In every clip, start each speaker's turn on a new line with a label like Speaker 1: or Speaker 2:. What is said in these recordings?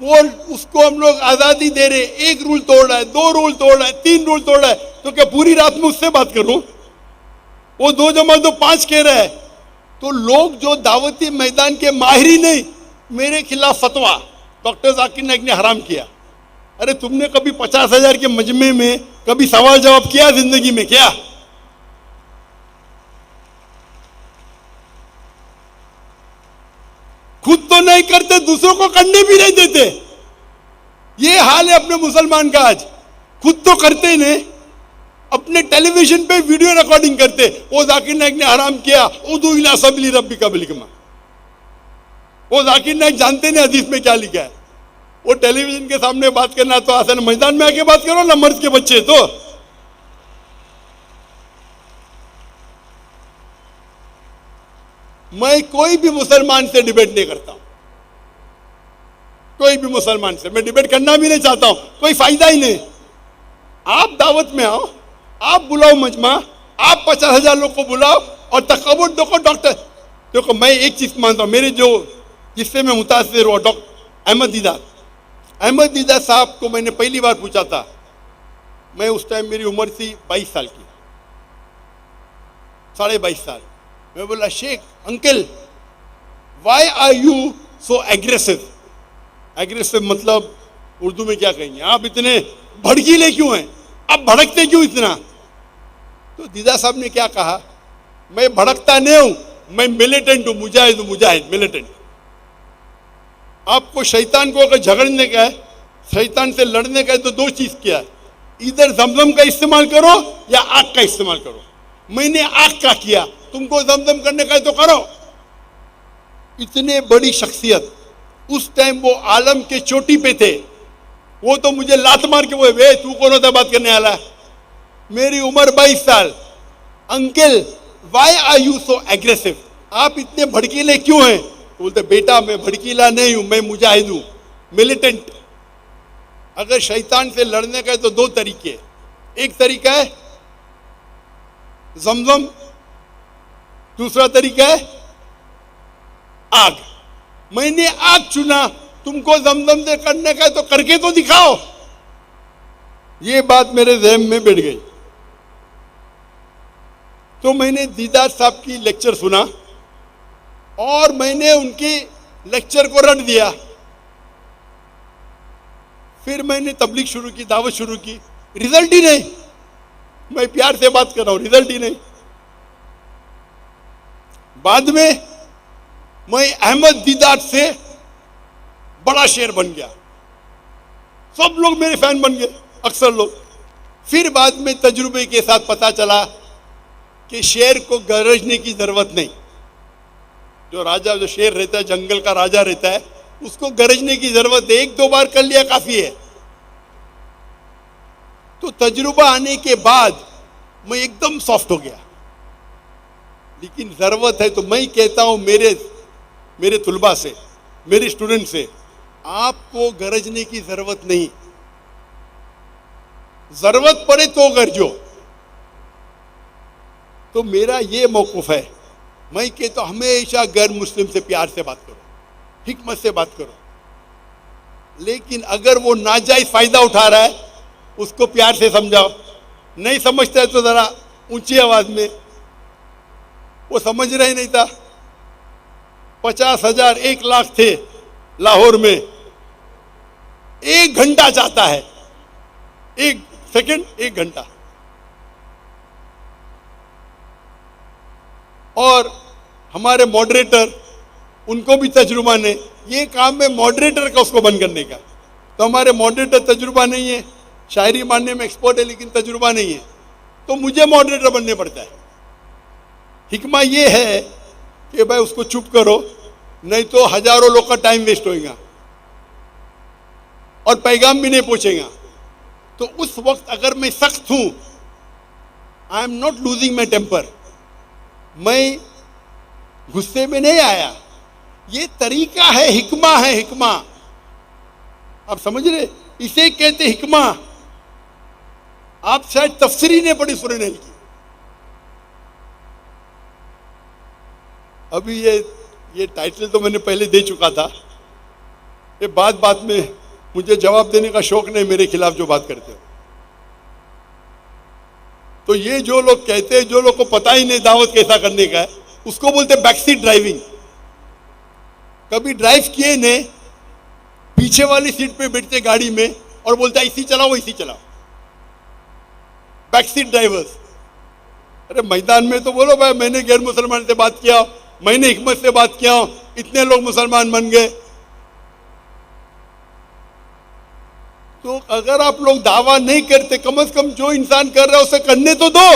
Speaker 1: वो उसको हम लोग आजादी दे रहे, एक रूल तोड़ रहा है, दो रूल तोड़ रहा है, तीन रूल तोड़ रहा है, तो क्या पूरी रात में उससे बात करूं? वो 2+2=5 कह रहा है। तो लोग जो दावती मैदान के माहिर ही नहीं, मेरे खिलाफ फतवा डॉक्टर जाकिर नाइक ने हराम किया। अरे तुमने कभी 50,000 के मजमे में कभी सवाल जवाब किया जिंदगी में? क्या खुद तो नहीं करते, दूसरों को करने भी नहीं देते। ये हाल है अपने मुसलमान का आज। खुद तो करते ही नहीं, अपने टेलीविजन पे वीडियो रिकॉर्डिंग करते। वो जाकिर नाइक ने हराम किया, उदू इला सबीली रब्बिका बिल हिकमा। वो जाकिर नाइक जानते नहीं हदीस में क्या लिखा है। वो टेलीविजन के सामने बात करना तो आसान, मैदान में आके बात करो ना, मर्द के बच्चे। तो मैं कोई भी मुसलमान से डिबेट नहीं करता हूं, कोई भी मुसलमान से मैं डिबेट करना भी नहीं चाहता हूं, कोई फायदा ही नहीं। आप दावत में आओ, आप बुलाओ मजमा, आप 50,000 लोग को बुलाओ और तकबुर देखो। डॉक्टर देखो, मैं एक चीज मानता हूं, मेरे जो जिससे मैं मुतासिर हुआ, डॉक्टर अहमद दीदा साहब को मैंने पहली बार पूछा था। मैं उस टाइम मेरी उम्र थी 22 साल की, 22.5 साल। मैं बोला, Sheikh uncle, why are you so aggressive? Aggressive मतलब उर्दू में क्या कहेंगे, आप इतने भड़कीले क्यों हैं, आप भड़कते क्यों इतना? तो दीदा साहब ने क्या कहा, मैं भड़कता नहीं हूं, मैं मिलिटेंट हूं, मुजाहिद हूं, मुजाहिद मिलिटेंट। आपको शैतान को अगर झगड़ने का है, शैतान से लड़ने का है, तो दो चीज किया है, इधर जमजम का इस्तेमाल करो या आग का इस्तेमाल करो। मैंने आग का किया, तुमको जमजम करने का है तो करो। इतने बड़ी शख्सियत, उस टाइम वो आलम के चोटी पे थे। वो तो मुझे लात मार के बोले, तू कौन होता बात करने वाला? मेरी उम्र 22 साल। Uncle, why are you so aggressive? आप इतने भड़कीले क्यों हैं? तो बोलते, बेटा मैं भड़कीला नहीं हूं, मैं मुजाहिद हूं, मिलिटेंट। अगर शैतान से लड़ने का है तो दो तरीके, एक तरीका है जमजम, दूसरा तरीका है आग। मैंने आग चुना, तुमको जमजम से करने का है तो करके तो दिखाओ। ये बात मेरे ज़हन में बैठ गई। तो मैंने दीदार साहब की लेक्चर सुना और मैंने उनके लेक्चर को रट दिया। फिर मैंने तबलीग शुरू की, दावत शुरू की, रिजल्ट ही नहीं। मैं प्यार से बात कर रहा हूं, रिजल्ट ही नहीं। बाद में मैं अहमद दीदार से बड़ा शेर बन गया, सब लोग मेरे फैन बन गए, अक्सर लोग। फिर बाद में तजुर्बे के साथ पता चला कि शेर को गरजने की जरूरत नहीं। जो राजा, जो शेर रहता है, जंगल का राजा रहता है, उसको गरजने की जरूरत है, एक दो बार कर लिया काफी है। तो तजुर्बा आने के बाद मैं एकदम सॉफ्ट हो गया। लेकिन जरूरत है तो मैं कहता हूं मेरे तुलबा से, मेरे स्टूडेंट से, आपको गरजने की जरूरत नहीं। जरूरत पड़े तो गरजो। तो मेरा ये मौक़िफ़ है, मैं कहता हूं हमेशा गैर मुस्लिम से प्यार से बात करो, हिकमत से बात करो। लेकिन अगर वो नाजायज फायदा उठा रहा है, उसको प्यार से समझाओ। नहीं समझता है तो जरा ऊंची आवाज में। वो समझ रहा ही नहीं था। 50,000 1,00,000 थे लाहौर में, 1 घंटा जाता है, 1 सेकंड, 1 घंटा। और हमारे मॉडरेटर, उनको भी तजुर्बा नहीं। ये काम है मॉडरेटर का, उसको बंद करने का। तो हमारे मॉडरेटर तजुर्बा नहीं है, शायरी मानने में एक्सपर्ट है लेकिन तजुर्बा नहीं है, तो मुझे मॉडरेटर बनने पड़ता है। हिकमा ये है कि भाई उसको चुप करो, नहीं तो हजारों लोग का टाइम वेस्ट होएगा और पैगाम भी नहीं पहुंचेगा। तो उस वक्त अगर मैं सख्त हूं, I am not losing my temper, मैं गुस्से में नहीं आया। ये तरीका है, हिकमा है, हिकमा। आप समझ रहे, इसे कहते हिकमा। आप शायद तफसीरी ने पढ़ी सूरह नहल की। अभी ये टाइटल तो मैंने पहले दे चुका था। ये बात बात में मुझे जवाब देने का शौक नहीं, मेरे खिलाफ जो बात करते हो। तो ये जो लोग कहते हैं, जो लोग को पता ही नहीं दावत कैसा करने का है, उसको बोलते बैकसीट ड्राइविंग। कभी ड्राइव किए ने, पीछे वाली सीट पे बैठते गाड़ी में और बोलता है इसी चलाओ इसी चलाओ, बैकसीट ड्राइवर्स। अरे मैदान में तो बोलो भाई मैंने गैर मुसलमान से बात किया, मैंने हिकमत से बात किया, इतने लोग मुसलमान बन गए। तो अगर आप लोग दावा नहीं करते, कम से कम जो इंसान कर रहा है उसे करने तो दो।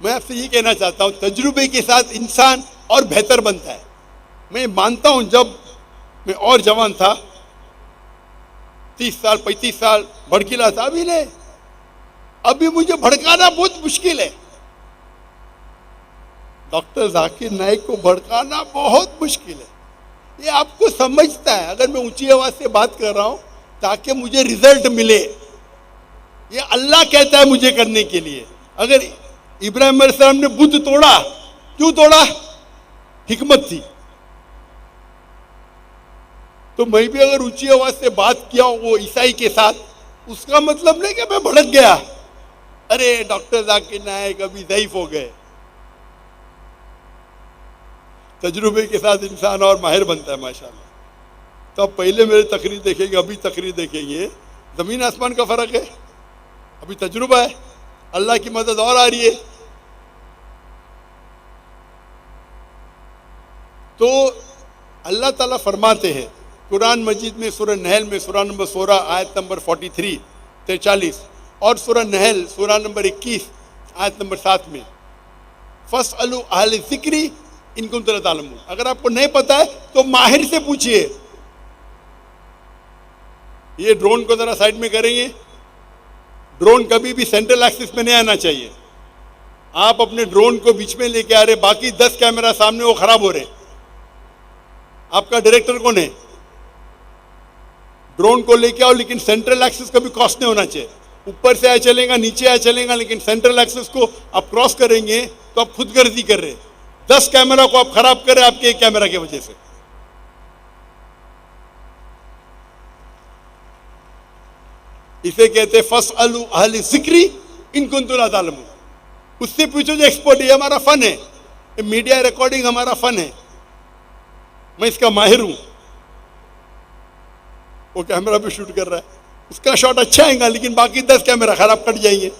Speaker 1: मैं आपसे ये कहना चाहता हूं, तजुर्बे के साथ इंसान और बेहतर बनता है। मैं मानता हूं जब मैं और जवान था, 30 साल 35 साल भड़कीला था, अभी नहीं, अभी मुझे भड़काना बहुत मुश्किल है। डॉक्टर जाकिर नाइक को भड़काना बहुत मुश्किल है। ये आपको समझता है, अगर मैं ऊंची आवाज से बात कर रहा हूं ताकि मुझे रिजल्ट मिले, ये अल्लाह कहता है मुझे करने के लिए। अगर इब्राहिम अलैहिस्सलाम ने बुत तोड़ा, क्यों तोड़ा? हिकमत थी। तो मैं भी अगर ऊंची आवाज से बात किया वो ईसाई के साथ, उसका मतलब नहीं कि मैं भड़क गया, अरे डॉक्टर जाकिर नाइक अभी ज़ईफ हो गए। तजुर्बे के साथ इंसान और माहिर बनता है माशाल्लाह। तो अब पहले मेरे तकरीर देखेंगे, अभी तकरीर देखेंगे, जमीन आसमान का फर्क है। अभी तजुर्बा है, अल्लाह की मदद और आ रही है। तो अल्लाह ताला फरमाते हैं कुरान मजीद में, सूरह नहल में, सूरह नंबर 16 आयत नंबर 43 और सूरह नहल सूरह नंबर 21 आयत नंबर 7 में, फस्अलू अहल ज़िक्री इन कुंतुम ला तालमून। अगर आपको नहीं पता है तो माहिर से पूछिए। ये ड्रोन को जरा साइड में करेंगे। ड्रोन कभी भी सेंट्रल एक्सिस में नहीं आना चाहिए। आप अपने ड्रोन को बीच में लेके आ रहे, बाकी 10 कैमरा सामने वो खराब हो रहे, आपका डायरेक्टर कौन है? ड्रोन को लेके आओ, लेकिन सेंट्रल एक्सिस कभी क्रॉस नहीं होना चाहिए। ऊपर से आया चलेगा, नीचे आया चलेगा, लेकिन सेंट्रल एक्सिस को आप क्रॉस करेंगे तो आप खुदगर्जी कर रहे हैं। 10 कैमरा को आप खराब कर रहे हैं आपके एक कैमरा की वजह से। इसे कहते फस्अलू अहल ज़िक्री इन कुंतुम ला तालमून। उससे पूछो जो एक्सपर्ट है। हमारा फन है, मीडिया रिकॉर्डिंग हमारा फन है, मैं इसका माहिर हूं। वो कैमरा पे शूट कर रहा है, उसका शॉट अच्छा आएगा, लेकिन बाकी 10 कैमरा खराब कट जाएंगे।